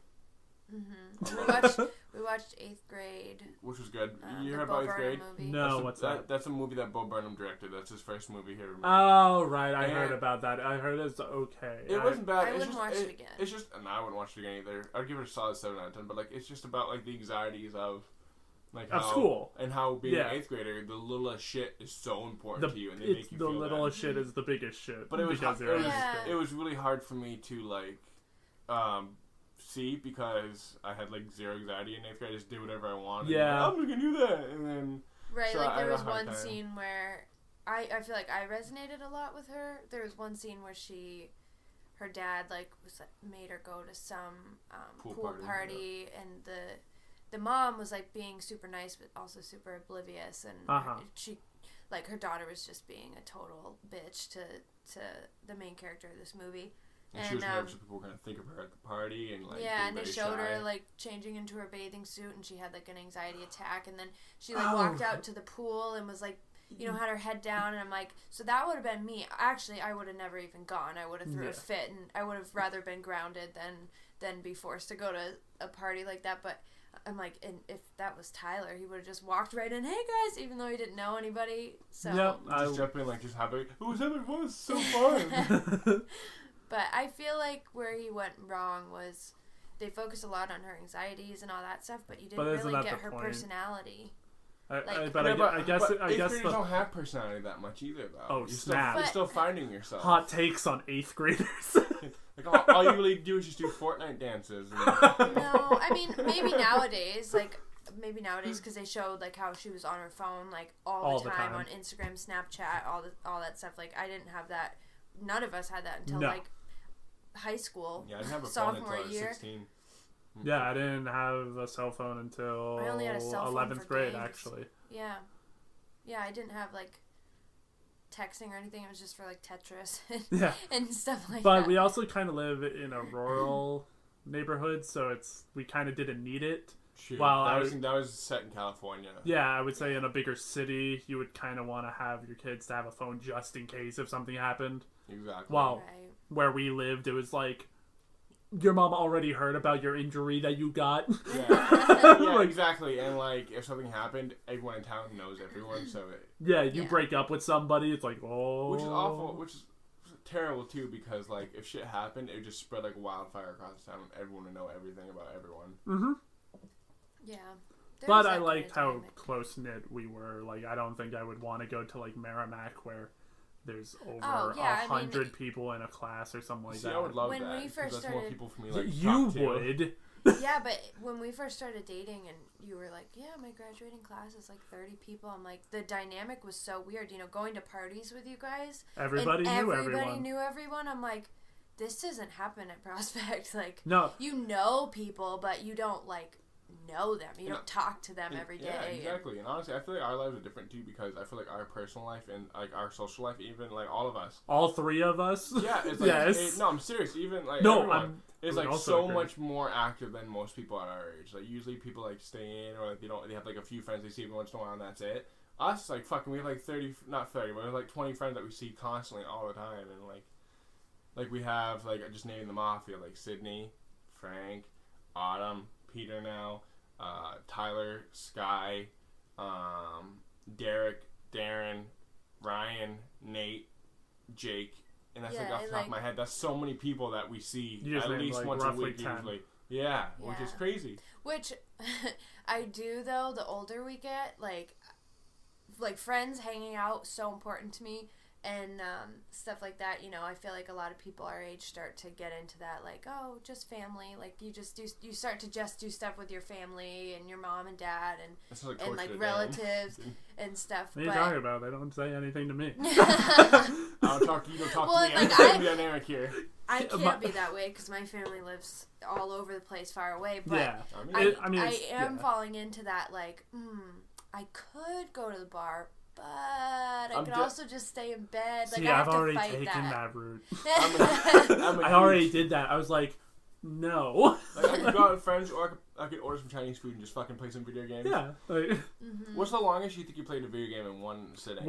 Mm-hmm. We watched 8th Grade, which was good. You heard about 8th Grade? Movie. No, what's that? That's a movie that Bo Burnham directed. That's his first movie here. Oh, right. I heard about that. I heard it's okay. It wasn't bad. I wouldn't watch it again. It's just, and I wouldn't watch it again either. I'd give it a solid 7 out of 10. But like, it's just about like the anxieties of like of school and how being an 8th grader, the littlest shit is so important to you, and they make you the feel littlest shit is the biggest shit. But it was really hard for me to like see because I had like zero anxiety in 8th grade. I just did whatever I wanted. Yeah, I'm just gonna do that, and then there was one scene where I feel like I resonated a lot with her. There was one scene where her dad made her go to some pool party and the mom was like being super nice but also super oblivious, and she like her daughter was just being a total bitch to the main character of this movie. And she was nervous that people were going to think of her at the party and like and they showed her like changing into her bathing suit and she had like an anxiety attack, and then she like walked out to the pool and was like, you know, had her head down, and I'm like, so that would have been me. Actually, I would have never even gone. I would have threw a fit, and I would have rather been grounded than be forced to go to a party like that. But I'm like, and if that was Tyler, he would have just walked right in, hey guys, even though he didn't know anybody. So just jump in, like, just happy. It was so fun. But I feel like where he went wrong was they focused a lot on her anxieties and all that stuff, but you didn't really get her personality. I guess graders don't have personality that much either, though. Oh, snap. You're still finding yourself. Hot takes on 8th graders. Like, all you really do is just do Fortnite dances. And... No, I mean, maybe nowadays, because they showed, like, how she was on her phone, like, all the time on Instagram, Snapchat, all that stuff. Like, I didn't have that. None of us had that until, like, high school. Yeah, I didn't have a phone until I was 16. Yeah, I didn't have a cell phone until I only had a cell phone 11th grade, games. actually. Yeah. Yeah, I didn't have, like, texting or anything. It was just for, like, Tetris and stuff like that. But we also kind of live in a rural neighborhood, so we kind of didn't need it. Shoot, that was set in California. Yeah, I would say in a bigger city, you would kind of want to have your kids to have a phone just in case if something happened. Exactly. Well, where we lived, it was like, your mom already heard about your injury that you got. Yeah, exactly. And, like, if something happened, everyone in town knows everyone, so... you break up with somebody, it's like, oh... Which is awful, which is terrible, too, because, like, if shit happened, it would just spread like wildfire across the town, and everyone would know everything about everyone. Mm-hmm. Yeah. But I liked how close-knit we were. Like, I don't think I would want to go to, like, Merrimack, where... there's over 100 people in a class or something like that. I would love when that. we first that's started, more people for me, like, you would. Yeah, but when we first started dating and you were like, yeah, my graduating class is like 30 people. I'm like, the dynamic was so weird. You know, going to parties with you guys. Everybody knew everyone. I'm like, this doesn't happen at Prospect. Like, no. You know people, but you don't, like, know them. You don't talk to them every day. Yeah, exactly. And honestly, I feel like our lives are different too, because I feel like our personal life and like our social life, even like all of us, all three of us. Yeah, it's like no, I'm serious. Even like everyone is like so much more active than most people at our age. Like usually people like stay in, or like they have like a few friends they see every once in a while, and that's it. Us, like fucking, we have like 30, not 30, but we have like 20 friends that we see constantly all the time, and like we have like just naming them off, we have like Sydney, Frank, Autumn, Peter now. Tyler, Sky, Derek, Daren, Ryan, Nate, Jake, and that's like off the top of my head. That's so many people that we see at least once a week usually. Yeah, which is crazy. Which I do though. The older we get, like friends hanging out, so important to me. And stuff like that, you know, I feel like a lot of people our age start to get into that, like, oh, just family. Like, you start to just do stuff with your family and your mom and dad and like relatives and stuff. What are you talking about? They don't say anything to me. I'll talk to you. Don't talk to me. I'm the dynamic here. I can't be that way because my family lives all over the place, far away. But yeah, I am falling into that, like, I could go to the bar, but I could also just stay in bed. Like, see, I have I've to already fight taken that route. I already did that. I was like, no. Like, I could go out with friends, or I could order some Chinese food and just fucking play some video games. Yeah. Like, what's the longest you think you played a video game in one sitting?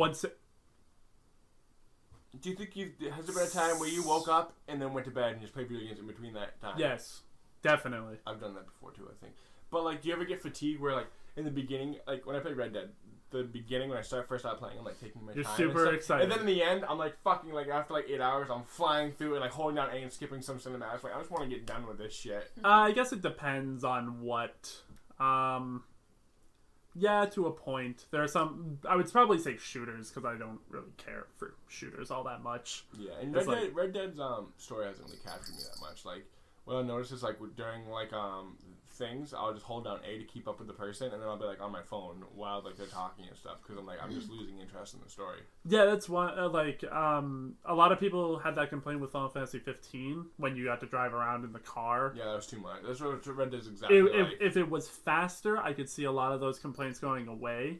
Do you think has there been a time where you woke up and then went to bed and just played video games in between that time? Yes, definitely. I've done that before too, I think. But like, do you ever get fatigued where like in the beginning, like when I played Red Dead, the beginning when I first started playing, I'm like taking my time. You're super excited. And then in the end, I'm like fucking like after like 8 hours, I'm flying through and like holding down A and skipping some cinematics. Like I just want to get done with this shit. I guess it depends on what. Yeah, to a point. There are some. I would probably say shooters because I don't really care for shooters all that much. Yeah, and Red Dead's story hasn't really captured me that much. Like what I noticed is like during like things, I'll just hold down A to keep up with the person, and then I'll be like on my phone while like they're talking and stuff because I'm just losing interest in the story. Yeah, that's one. A lot of people had that complaint with Final Fantasy 15 when you got to drive around in the car. Yeah, that was too much. That's what Red Dead's exactly like. If it was faster, I could see a lot of those complaints going away.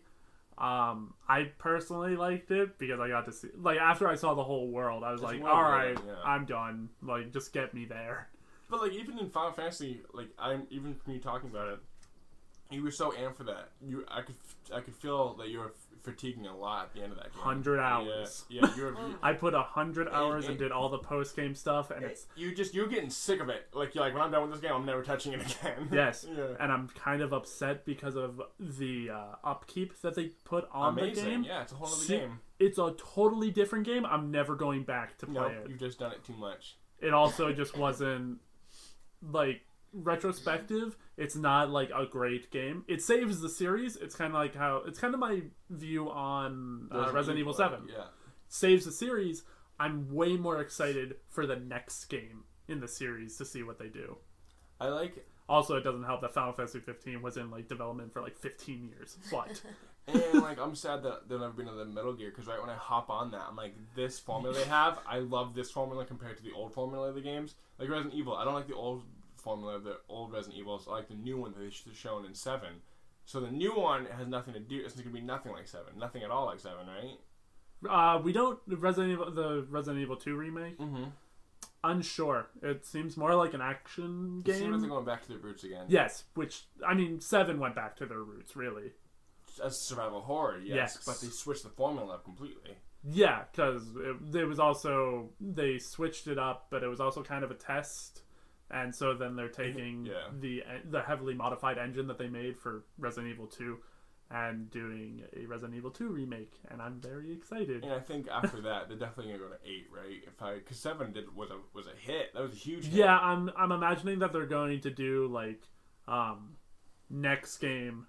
I personally liked it because I got to see, like, after I saw the whole world, I was like, all right, I'm done. Like, just get me there. But like even in Final Fantasy, like even from you talking about it, You were so amped for that. I could feel that you were fatiguing a lot at the end of that game. 100 hours. Yeah, I put 100 hours and did all the post game stuff, and you're getting sick of it. Like you're like, when I'm done with this game, I'm never touching it again. Yes. Yeah. And I'm kind of upset because of the upkeep that they put on the game. Yeah, it's a whole other game. It's a totally different game. I'm never going back to play it. You've just done it too much. It also just wasn't like retrospective. It's not like a great game. It saves the series. It's kind of my view on Resident Evil 7. Yeah. Saves the series. I'm way more excited for the next game in the series to see what they do. I like it. Also, it doesn't help that Final Fantasy 15 was in like development for like 15 years. But and like, I'm sad that there'll never be another Metal Gear, because right when I hop on that, I'm like, this formula they have, I love this formula compared to the old formula of the games. Like Resident Evil, I don't like the old formula of the old Resident Evils. I like the new one that they've shown in 7. So the new one has nothing to do. It's going to be nothing like 7, nothing at all like 7, right? We don't the Resident Evil 2 remake. Mm-hmm. Unsure. It seems more like an action game. It seems like they're going back to their roots again. Yes, which, I mean, 7 went back to their roots, really. As survival horror, yes. But they switched the formula up completely. Yeah, because it was also, they switched it up, but it was also kind of a test. And so then they're taking the heavily modified engine that they made for Resident Evil 2 and doing a Resident Evil 2 remake, and I'm very excited. And I think after that, they're definitely gonna go to 8, right? Because 7 was a hit. That was a huge hit. Yeah, I'm imagining that they're going to do like next game,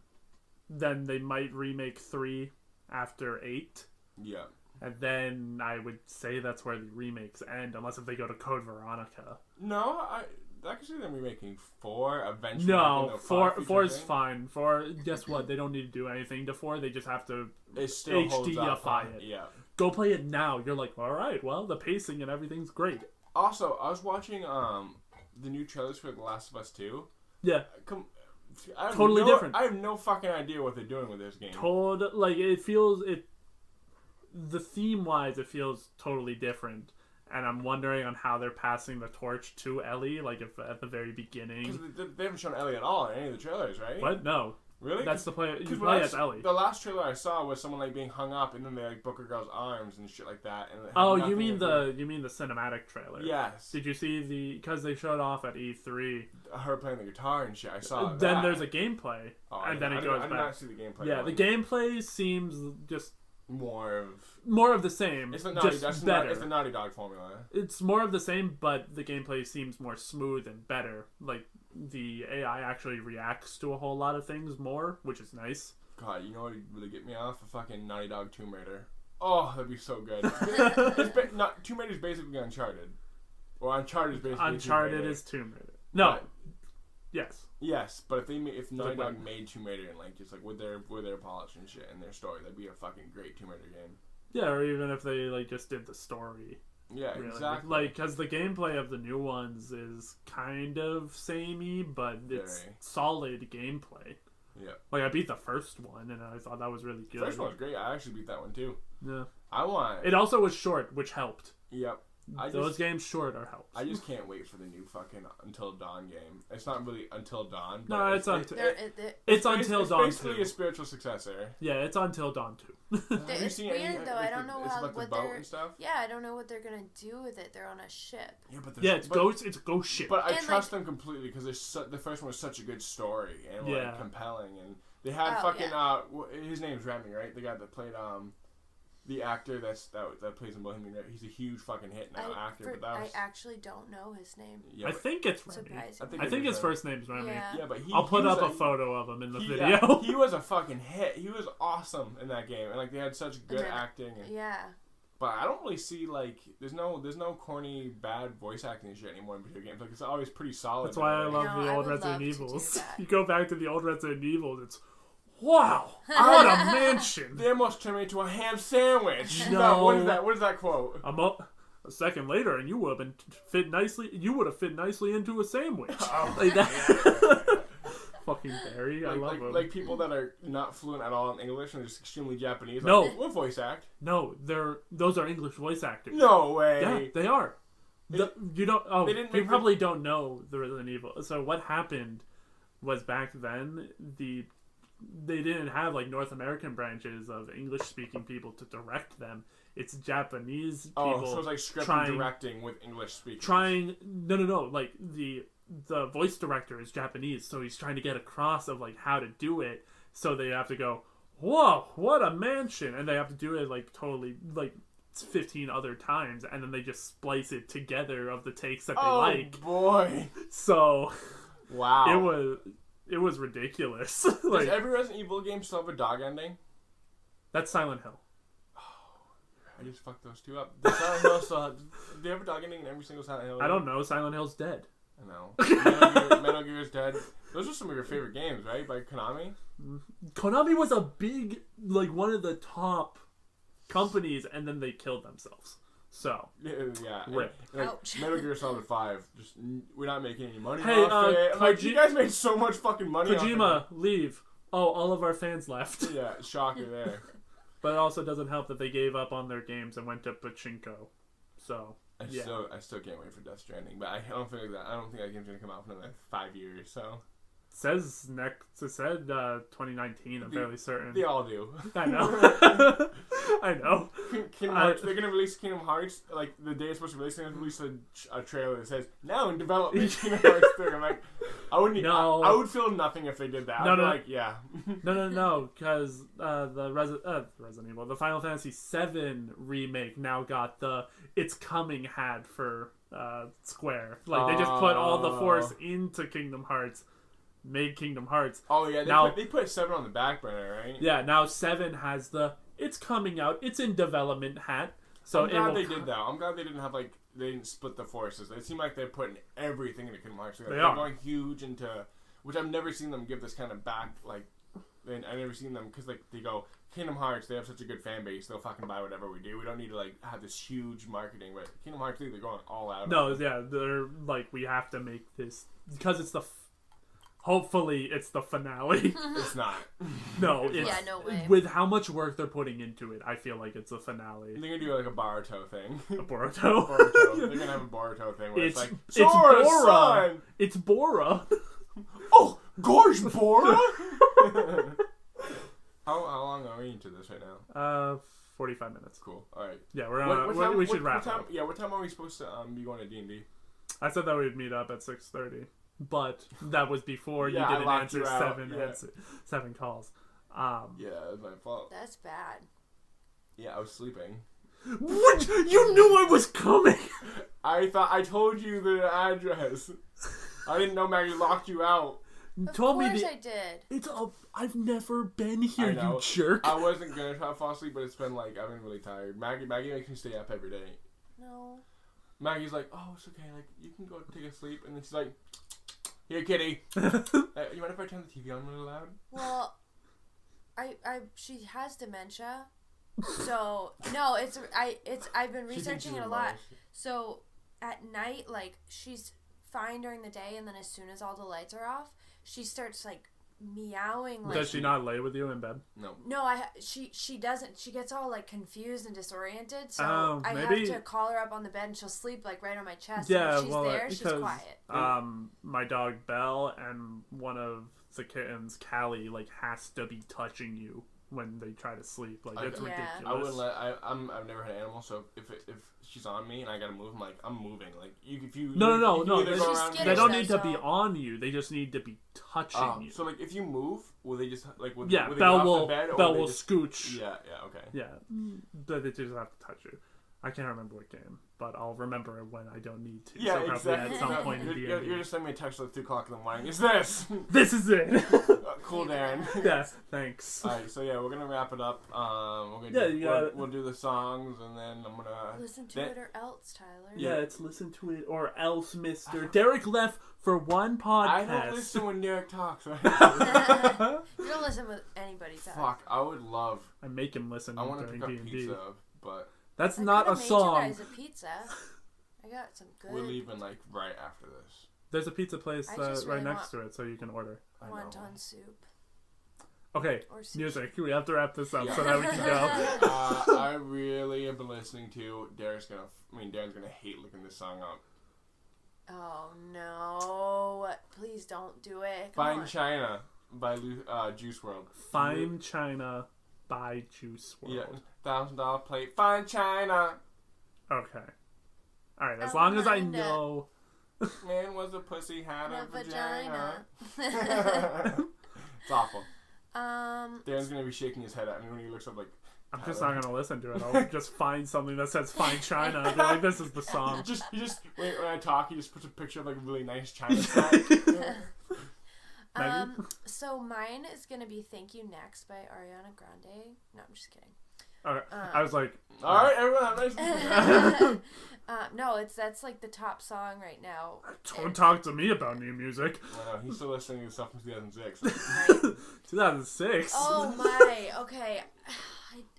then they might remake 3 after 8. Yeah. And then I would say that's where the remakes end, unless if they go to Code Veronica. No, I can see them remaking 4 eventually. No, 4 is fine. 4, guess what? They don't need to do anything to 4. They just have to HDify it. Yeah. Go play it now. You're like, all right, well, the pacing and everything's great. Also, I was watching the new trailers for The Last of Us 2. Yeah. Totally different. I have no fucking idea what they're doing with this game. The theme-wise, it feels totally different. And I'm wondering on how they're passing the torch to Ellie, like if at the very beginning. Because they haven't shown Ellie at all in any of the trailers, right? What? No. Really? That's the play. You play as Ellie. The last trailer I saw was someone like being hung up, and then they like broke a girl's arms and shit like that. And you mean the cinematic trailer? Yes. Did you see because they showed off at E3? Her playing the guitar and shit. I saw that. Then there's a gameplay, and then it goes back. I did not see the gameplay. Yeah, the gameplay seems just more of the same. It's the better. It's the Naughty Dog formula. It's more of the same, but the gameplay seems more smooth and better. Like the AI actually reacts to a whole lot of things more, which is nice. God, you know what would really get me off? A fucking Naughty Dog Tomb Raider. Oh, that'd be so good. Tomb Raider is basically Uncharted. Or Uncharted is basically Uncharted is Tomb Raider. No. But, yes, but if Naughty Dog made Tomb Raider and like just like with their polish and shit and their story, that'd be a fucking great Tomb Raider game. Yeah, or even if they like just did the story. Yeah, really. Exactly. Like, because the gameplay of the new ones is kind of samey, but it's solid gameplay. Yeah. Like, I beat the first one, and I thought that was really good. The first one was great. I actually beat that one, too. Yeah. It also was short, which helped. Yep. Those games short are helps. I just can't wait for the new fucking Until Dawn game. It's not really Until Dawn. But no, it's Until Dawn 2. It's basically a spiritual successor. Yeah, it's Until Dawn 2. It's weird though. I don't know what they're. And stuff? Yeah, I don't know what they're gonna do with it. They're on a ship. Yeah, it's a ghost ship. But I trust them completely because the first one was such a good story and like compelling, and they had his name's Remy, right? The guy that played the actor that plays in Bohemian Rhapsody. He's a huge fucking hit now. I actually don't know his name. Yeah, I think it's Remy. I think his first name's Remy. Yeah, but I'll put up a photo of him in the video. He was a fucking hit. He was awesome in that game, and like they had such good acting. But I don't really see like there's no corny bad voice acting and shit anymore in video games. Like it's always pretty solid. That's why I love the old Resident Evils. You go back to the old Resident Evils, it's wow, what a mansion! They almost turned me into a ham sandwich. No, what is that quote? A second later, and you would have fit nicely into a sandwich. Like that. Fucking Barry, I love him. Like people that are not fluent at all in English and they're just extremely Japanese. No, like, what voice act? No, those are English voice actors. No way. Yeah, they are. You don't. Oh, you probably don't know the Resident Evil. So what happened? was back then they didn't have like North American branches of English speaking people to direct them. It's Japanese people. Oh, so it's like script directing with English speakers. No. Like the voice director is Japanese, so he's trying to get across of like how to do it. So they have to go, whoa, what a mansion, and they have to do it like totally like 15 other times, and then they just splice it together of the takes that they like. Oh boy! So, wow, it was ridiculous. Does every Resident Evil game still have a dog ending? That's Silent Hill. I just fucked those two up. Does Silent Hill still do they have a dog ending in every single Silent Hill game? I don't know. Silent Hill's dead. I know. Metal Gear's dead. Those are some of your favorite games, right? By Konami? Konami was a big, like, one of the top companies, and then they killed themselves. So. Yeah. Rip. Ouch. Metal Gear Solid 5. Just, we're not making any money Hey, off it. Like, you guys made so much fucking money off it. Kojima, leave. Oh, all of our fans left. Yeah, shocker there. But it also doesn't help that they gave up on their games and went to pachinko. So, I still can't wait for Death Stranding, but I don't think that game's gonna come out for another 5 years. So it said 2019. I'm fairly certain. They all do. I know. I know. Kingdom Hearts. They're gonna release Kingdom Hearts like the day it's supposed to release. They're gonna release a trailer that says now in development Kingdom Hearts 3. I'm like, I would feel nothing if they did that. I'd be like, yeah. No, because the Resident Evil, the Final Fantasy VII remake now got the "It's Coming" hat for Square. Like they just put all the force into Kingdom Hearts, made Kingdom Hearts. Oh yeah, they put 7 on the back burner, right? Yeah, now 7 has the "It's coming out, it's in development" hat. So I'm glad they did that. I'm glad they didn't split the forces. It seemed like they're putting everything into Kingdom Hearts. They're going huge into, which I've never seen them give this kind of back. Like, I've never seen them because like they go Kingdom Hearts. They have such a good fan base. They'll fucking buy whatever we do. We don't need to like have this huge marketing. But Kingdom Hearts 3, they're going all out. No, yeah, they're like we have to make this because it's the. Hopefully, it's the finale. It's not. No, it's, yeah, no way. With how much work they're putting into it, I feel like it's the finale. They're gonna do like a Boruto thing. A Boruto? They're gonna have a Boruto thing where it's like, Bora! Son! It's Bora! Oh, gorge Bora! How long are we into this right now? 45 minutes. Cool. Alright. Yeah, we should wrap up. Yeah, what time are we supposed to be going to D&D? I said that we'd meet up at 6:30. But that was before you didn't answer 7 calls. Yeah, that's my fault. That's bad. Yeah, I was sleeping. What? You knew I was coming! I told you the address. I didn't know Maggie locked you out. Of course I did. I've never been here, you jerk. I wasn't gonna try to fall asleep, but it's been like, I've been really tired. Maggie makes me stay up every day. No. Maggie's like, oh, it's okay, like, you can go take a sleep. And then she's like, here, kitty. You mind if I turn the TV on really loud? Well, she has dementia. So, no, I've been researching it a lot. So, at night, like, she's fine during the day, and then as soon as all the lights are off, she starts, like, meowing. Like, does she not lay with you in bed? No, she doesn't. She gets all like confused and disoriented, so I have to call her up on the bed and she'll sleep like right on my chest. Yeah, and if she's there, she's quiet. My dog Belle and one of the kittens, Callie, like has to be touching you when they try to sleep. Like it's ridiculous. I wouldn't let. I've never had animals, so if she's on me and I gotta move, I'm like, I'm moving. Like if you no. They don't need to so. be on you. They just need to be touching you. So like if you move, will they just like? Will Belle they get off will. the bed, or Belle will will just, scooch. Yeah. Okay. Yeah, but they just have to touch you. I can't remember what game, but I'll remember it when I don't need to. Yeah, so exactly. At some point in the you're just sending me a text at 2 o'clock in the morning. It's this. This is it. Cool, Daren. Yeah, thanks. All right, so yeah, we're gonna wrap it up. We'll do the songs, and then I'm gonna listen to it or else, Tyler. Yeah, it's listen to it or else, Mister. Derek left for one podcast. I don't listen when Derek talks. Right? You don't listen with anybody talk. Fuck, I would love. I make him listen. I want to pick up D&D. pizza, but that's not a song. I made you guys a pizza. I got some good. We're leaving like right after this. There's a pizza place really next to it, so you can order. Wonton soup. Okay, music. We have to wrap this up so that we can go. I really have been listening to Daren's gonna hate looking this song up. Oh no! Please don't do it. Come Fine on. China by Juice WRLD. Fine China by Juice WRLD. Yeah, $1,000 plate. Fine China. Okay. All right. As long as I Amanda. know. Man was a pussy, had a vagina. Vagina. It's awful. Um. Darren's gonna be shaking his head at me when he looks up like. I'm just not gonna listen to it. I'll just find something that says "Fine China." I'll be like, "This is the song." You just when I talk, he just puts a picture of like a really nice China song. Maggie? So mine is gonna be "Thank You Next" by Ariana Grande. No, I'm just kidding. Okay. I was like, All right, everyone, have a nice. No, that's like the top song right now. "Don't talk to me about new music." I know, he's still listening to stuff from 2006. 2006. Oh my. Okay.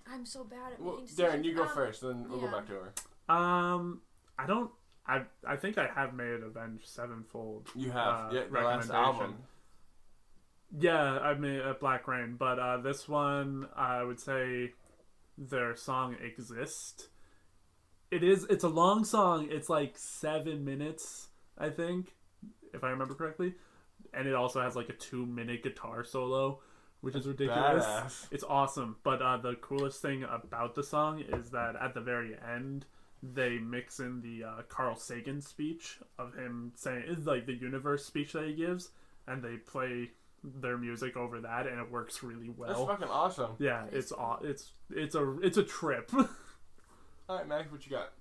I'm so bad at Well, making decisions. Darren, you go first, then we'll go back to her. I don't. I think I have made Avenged Sevenfold. You have, yeah, the last recommendation. album. Yeah, I made Black Rain, but this one I would say their song "Exist." It's a long song. It's like 7 minutes, I think, if I remember correctly, and it also has like a 2-minute guitar solo, which is ridiculous. Badass. It's awesome. But the coolest thing about the song is that at the very end, they mix in the Carl Sagan speech of him saying, it's like the universe speech that he gives, and they play their music over that, and it works really well. That's fucking awesome. Yeah, it's a trip. All right, Max, what you got?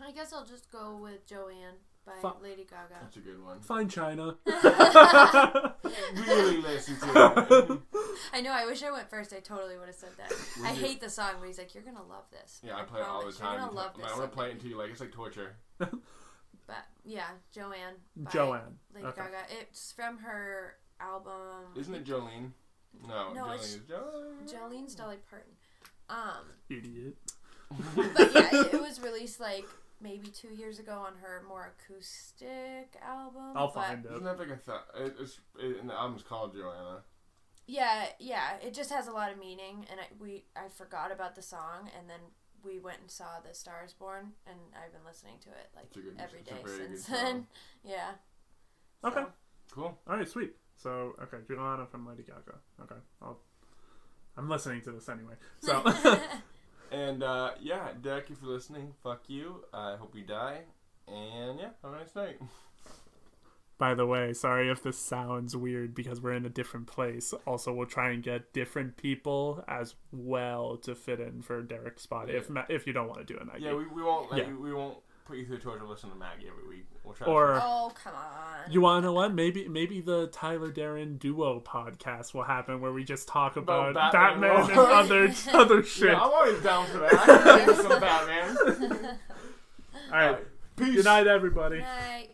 I guess I'll just go with Joanne by Lady Gaga. That's a good one. Fine China. Really listen to it. I know. I wish I went first. I totally would have said that. I hate the song, but he's like, "You're gonna love this." Yeah, I play it all the promise, time. You're gonna love this. I'm gonna play it someday. until you like. It's like torture. But yeah, Joanne. By Joanne. Lady Okay. Gaga. It's from her album. Isn't it Jolene? No, No, Jolene it's is Jolene. Jolene's Dolly Parton. Idiot. But yeah, it was released like maybe 2 years ago on her more acoustic album. I'll find Isn't it. that like a and the album's called Joanna. Yeah, it just has a lot of meaning, and I forgot about the song, and then we went and saw The Star Is Born, and I've been listening to it like every day since then. Yeah. Okay. So. Cool. All right, sweet. So, okay, Joanna from Lady Gaga. Okay, I'm listening to this anyway. So, And yeah, Derek, if you're listening, fuck you. I hope you die. And yeah, have a nice night. by the way, sorry if this sounds weird because we're in a different place. Also, we'll try and get different people as well to fit in for Derek's spot. Yeah. If you don't want to do it, Maggie. Yeah, we won't let Yeah. you, we won't put you through the torture listening to Maggie every week. We'll try. Or Oh, come on. you want to know what? Maybe the Tyler Daren duo podcast will happen where we just talk about Batman and other shit. Yeah, I'm always down for that. I can get into some Batman. All right. Peace. Good night, everybody. Night.